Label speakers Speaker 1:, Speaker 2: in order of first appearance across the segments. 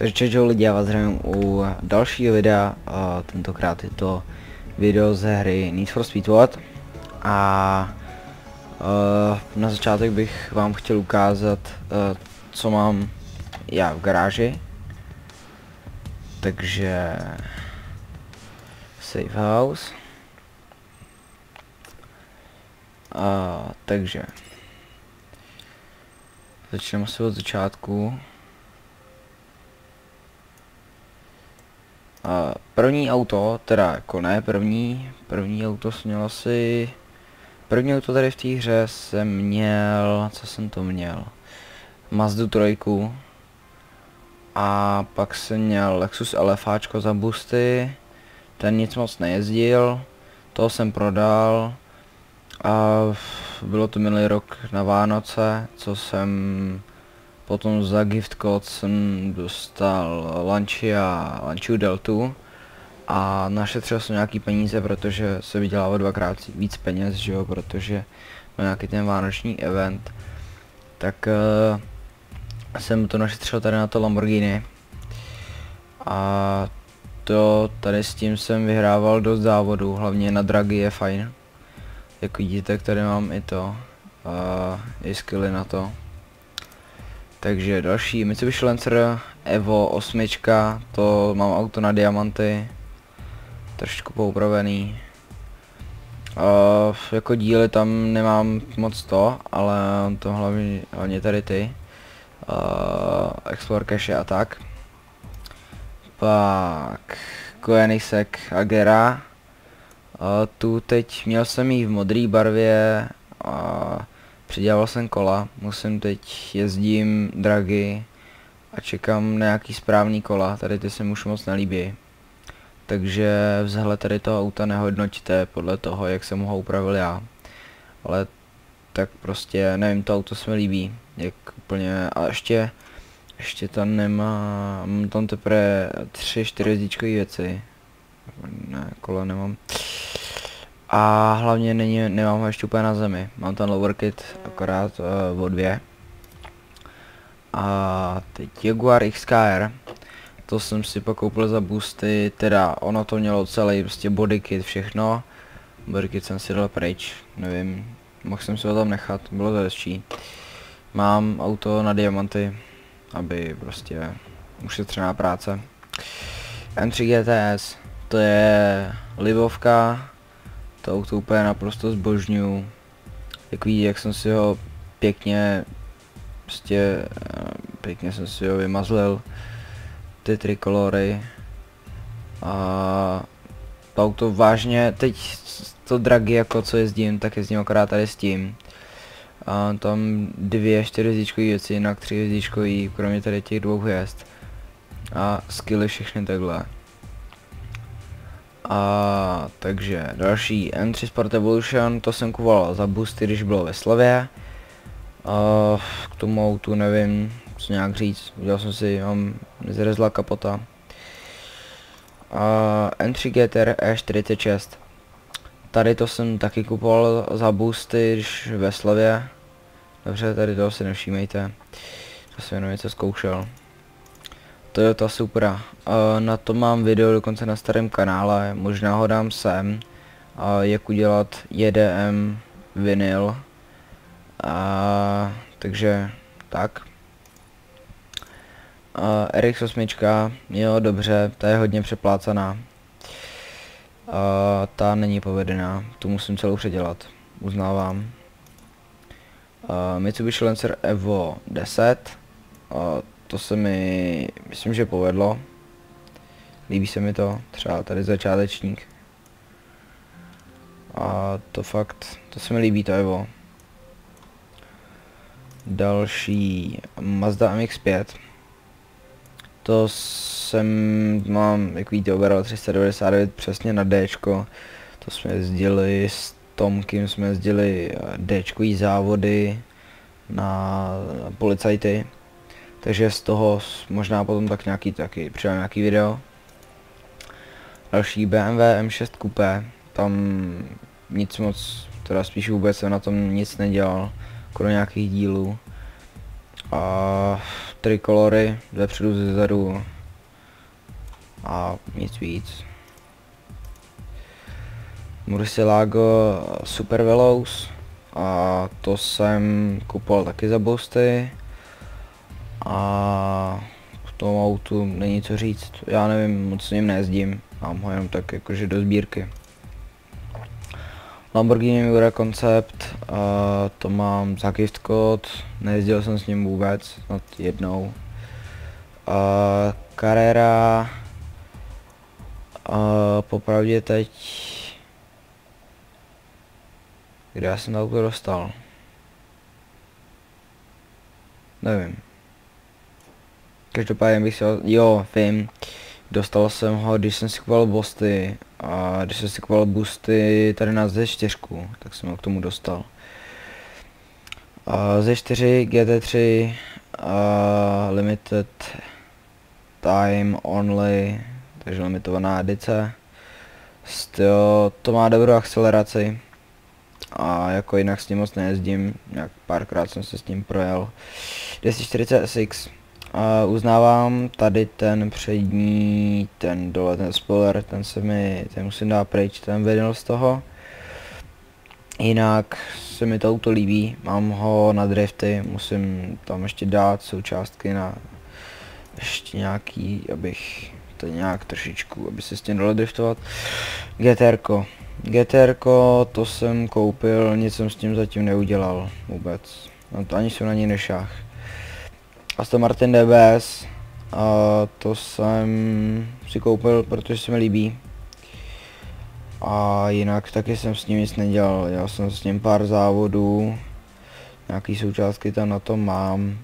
Speaker 1: Takže čau lidi, já vás zdravím u dalšího videa, a tentokrát je to video ze hry Need for Speed What. A na začátek bych vám chtěl ukázat, co mám já v garáži. Takže Safe House. Takže začneme asi od začátku. První auto, teda jako ne první auto jsem měl asi, první auto tady v té hře jsem měl, co jsem to měl, Mazdu 3 a pak jsem měl Lexus LFAčko za boosty, ten nic moc nejezdil, toho jsem prodal a bylo to minulý rok na Vánoce, co jsem potom za gift code jsem dostal Lancia Deltu a našetřil jsem nějaký peníze, protože se vydělávalo dvakrát víc peněz, že jo, protože byl nějaký ten vánoční event, tak jsem to našetřil tady na to Lamborghini a to tady s tím jsem vyhrával dost závodů, hlavně na dragy je fajn. Jak vidíte, tady mám i to, i skilly na to. Takže další Mitsubishi Lancer Evo 8, to mám auto na diamanty, trošku poupravený. Jako díly tam nemám moc to, ale to hlavně tady ty. Explore cache a tak. Pak Koenigsegg Agera. Tu teď měl jsem jí v modré barvě a přidělal jsem kola, teď jezdím dragy a čekám na nějaký správný kola, tady ty se mi už moc nelíbí. Takže vzhled tady toho auta nehodnoťte podle toho, jak jsem ho upravil já. Ale tak prostě, nevím, to auto se mi líbí, jak úplně, a ještě tam mám tam teprve 3-4 jezdíčkové věci. Ne, kola nemám. A hlavně nemám ho ještě úplně na zemi. Mám tam lower kit akorát o 2. A teď Jaguar XKR. To jsem si pak koupil za boosty, teda ono to mělo celý prostě body kit, všechno. Body kit jsem si dal pryč, nevím, mohl jsem si ho tam nechat, bylo to hezčí. Mám auto na diamanty, aby prostě ušetřená práce. M3 GTS, to je libovka. To auto úplně naprosto zbožňuju. Jak vidíte, jak jsem si ho pěkně jsem si ho vymazlil, ty trikolory. A to auto vážně, teď to dragy jako co jezdím, tak jezdím akorát tady s tím. A tam 2 4hvězdičkové věci, jinak 3 hvězdičkové, kromě tady těch 2 hvězd. A skilly všechny takhle. Takže další M3 Sport Evolution, to jsem kupoval za boosty, když bylo ve slevě. K tomu autu nevím, co nějak říct, udělal jsem si, mám nezrezla kapota. M3 GTR E46, tady to jsem taky kupoval za boosty, když ve slevě. Dobře, tady toho si nevšímejte, to jsem jenom něco zkoušel. Toyota Supra, na to mám video dokonce na starém kanále, možná ho dám sem, jak udělat JDM vinyl, takže tak. RX8, jo dobře, ta je hodně přeplácaná, ta není povedená, tu musím celou předělat, uznávám. Mitsubishi Lancer Evo 10, to se mi, myslím, že povedlo. Líbí se mi to, třeba tady začátečník. A to fakt, to se mi líbí to Evo. Další Mazda MX-5. To mám, jak vidíte, overall 399 přesně na Dčko. To jsme jezdili s Tomkem, jsme jezdili Dčkový závody na policajty. Takže z toho možná potom tak taky přidám nějaký video. Další BMW M6 Coupé, tam nic moc, teda spíš vůbec jsem na tom nic nedělal, kromě nějakých dílů. a 3 kolory, zepředu, zezadu a nic víc. Murcielago Super Velouz a to jsem kupoval taky za boosty a k tomu autu není co říct, já nevím, moc s ním nejezdím, mám ho jenom tak jakože do sbírky. Lamborghini Miura Concept, to mám za gift code, nejezdil jsem s ním vůbec, snad jednou. Carrera, popravdě teď, kde já jsem to auto dostal? Nevím. Každopádně bych si jo, vím. Dostal jsem ho, když jsem si kupoval boosty. A když jsem si kupoval boosty tady na Z4, tak jsem ho k tomu dostal. Z4 GT3 Limited Time Only, takže limitovaná edice. To má dobrou akceleraci. A jako jinak s ním moc nejezdím, nějak párkrát jsem se s ním projel. 240 SX. Uznávám tady ten přední, ten dole, ten spoiler, ten musím dát pryč, ten vinyl z toho. Jinak se mi to auto líbí, mám ho na drifty, musím tam ještě dát součástky na ještě nějaký, abych to nějak trošičku, aby se s tím dalo driftovat. GTR-ko, to jsem koupil, nic jsem s tím zatím neudělal vůbec, no to ani jsem na něj nešáhl. Aston Martin DBS, to jsem si koupil, protože se mi líbí. A jinak taky jsem s ním nic nedělal, já jsem s ním pár závodů, nějaký součástky tam na tom mám.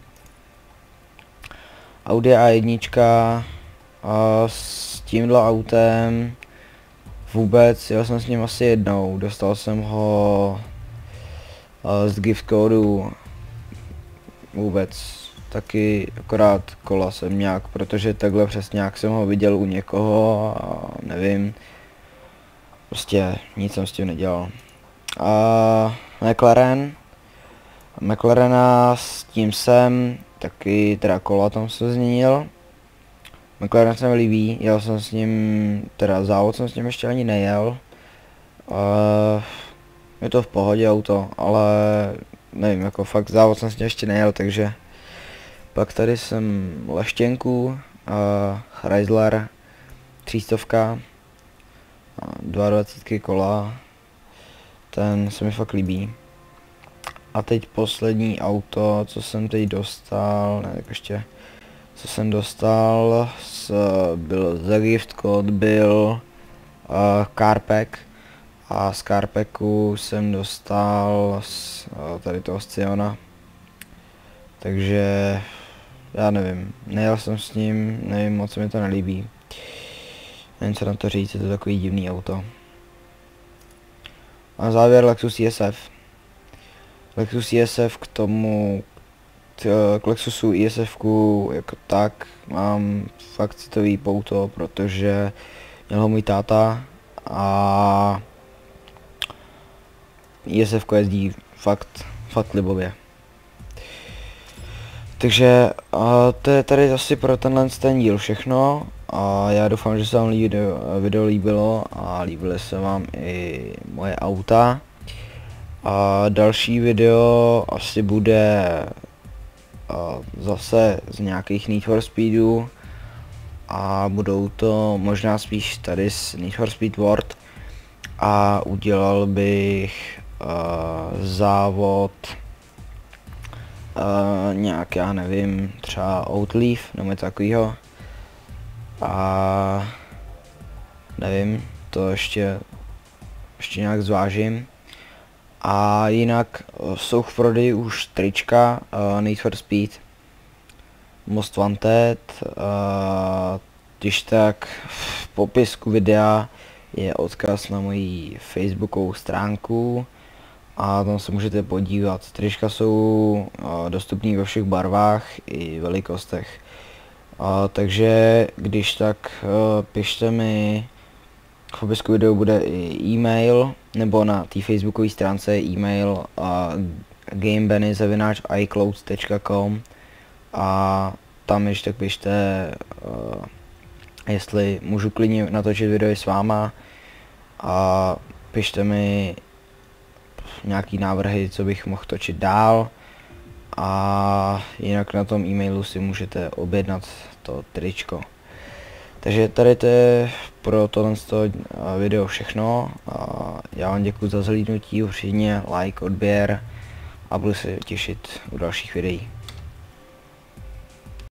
Speaker 1: Audi A1, s tímhle autem vůbec, jel jsem s ním asi jednou, dostal jsem ho z gift codu vůbec. Taky akorát kola jsem nějak, protože takhle přesně jak jsem ho viděl u někoho a nevím. Prostě nic jsem s tím nedělal. McLarena s tím jsem, taky teda kola tam se změnil. McLaren se mi líbí, jel jsem s ním, teda závod jsem s ním ještě ani nejel. Je to v pohodě auto, ale nevím, jako fakt závod jsem s ním ještě nejel, takže pak tady jsem leštěnku, Chrysler 300, 22 kola, ten se mi fakt líbí. A teď poslední auto, co jsem teď dostal, ne, tak ještě, co jsem dostal, byl za gift code, byl Carpack. A z Carpacku jsem dostal tady toho Sciona. Takže já nevím, nejel jsem s ním, nevím, moc se mi to nelíbí. Nevím co na to říct, je to takový divný auto. A na závěr Lexus ISF. Lexus ISF k tomu, k Lexusu ISF-ku jako tak mám fakt citový pouto, protože měl ho můj táta a ISF-ko jezdí fakt libově. Takže to je tady asi pro ten díl všechno a já doufám, že se vám video líbilo a líbily se vám i moje auta. A další video asi bude zase z nějakých Need for Speedů a budou to možná spíš tady z Need for Speed World a udělal bych závod nějak, já nevím, třeba Outleaf nebo něco takového a nevím, to ještě nějak zvážím. A jinak jsou v prodeji už trička Need for Speed Most Wanted, když tak v popisku videa je odkaz na moji facebookovou stránku a tam se můžete podívat. Trička jsou dostupné ve všech barvách i velikostech. Takže když tak pište mi, v popisku videu bude i e-mail, nebo na té facebookové stránce je e-mail gamebenny@icloud.com a tam když tak pište, jestli můžu klidně natočit video s váma a pište mi nějaký návrhy, co bych mohl točit dál, a jinak na tom e-mailu si můžete objednat to tričko. Takže tady to je pro tohle video všechno. Já vám děkuji za zhlídnutí, určitě like, odběr a budu se těšit u dalších videí.